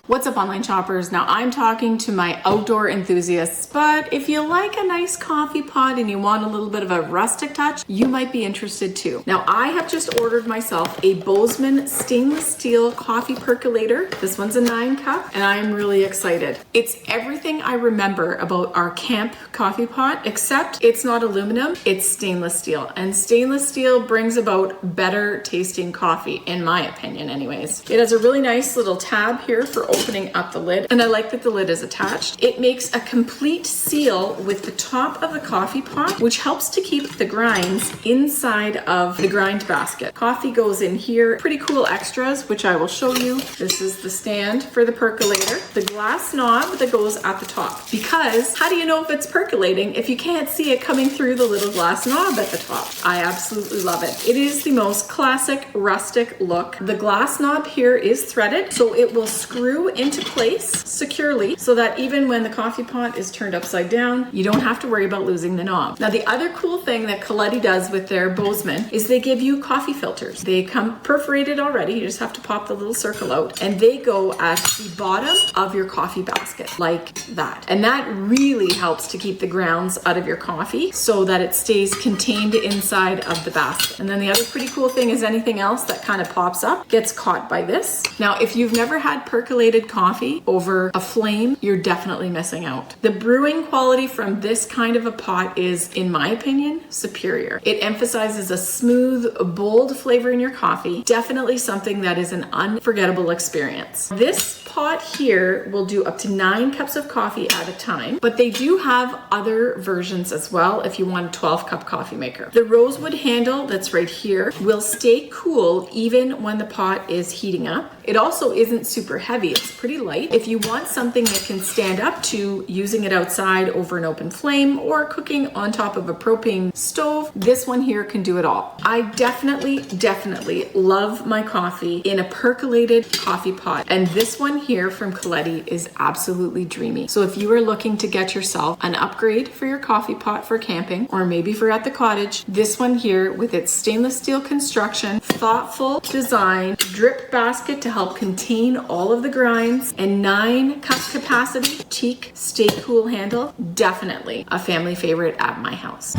What's up, online shoppers? Now I'm talking to my outdoor enthusiasts, but if you like a nice coffee pot and you want a little bit of a rustic touch, you might be interested too. Now I have just ordered myself a Bozeman stainless steel coffee percolator. This one's a 9-cup and I'm really excited. It's everything I remember about our camp coffee pot, except it's not aluminum, it's stainless steel. And stainless steel brings about better tasting coffee, in my opinion anyways. It has a really nice little tab here for opening up the lid, and I like that the lid is attached. It makes a complete seal with the top of the coffee pot, which helps to keep the grinds inside of the grind basket. Coffee goes in here. Pretty cool extras, which I will show you. This is the stand for the percolator, the glass knob that goes at the top. Because how do you know if it's percolating if you can't see it coming through the little glass knob at the top? I absolutely love it. It is the most classic rustic look. The glass knob here is threaded, so it will screw into place securely so that even when the coffee pot is turned upside down, you don't have to worry about losing the knob. Now, the other cool thing that Coletti does with their Bozeman is they give you coffee filters. They come perforated already. You just have to pop the little circle out, and they go at the bottom of your coffee basket like that. And that really helps to keep the grounds out of your coffee so that it stays contained inside of the basket. And then the other pretty cool thing is anything else that kind of pops up gets caught by this. Now, if you've never had percolated coffee over a flame, you're definitely missing out. The brewing quality from this kind of a pot is, in my opinion, superior. It emphasizes a smooth, bold flavor in your coffee. Definitely something that is an unforgettable experience. This pot here will do up to 9 cups of coffee at a time, but they do have other versions as well if you want a 12-cup coffee maker. The rosewood handle that's right here will stay cool even when the pot is heating up. It also isn't super heavy. It's pretty light. If you want something that can stand up to using it outside over an open flame or cooking on top of a propane stove, this one here can do it all. I definitely love my coffee in a percolated coffee pot, and this one here from Coletti is absolutely dreamy. So if you are looking to get yourself an upgrade for your coffee pot for camping, or maybe for at the cottage, this one here with its stainless steel construction, thoughtful design, drip basket to help contain all of the grinds, and 9-cup capacity teak stay cool handle, definitely a family favorite at my house.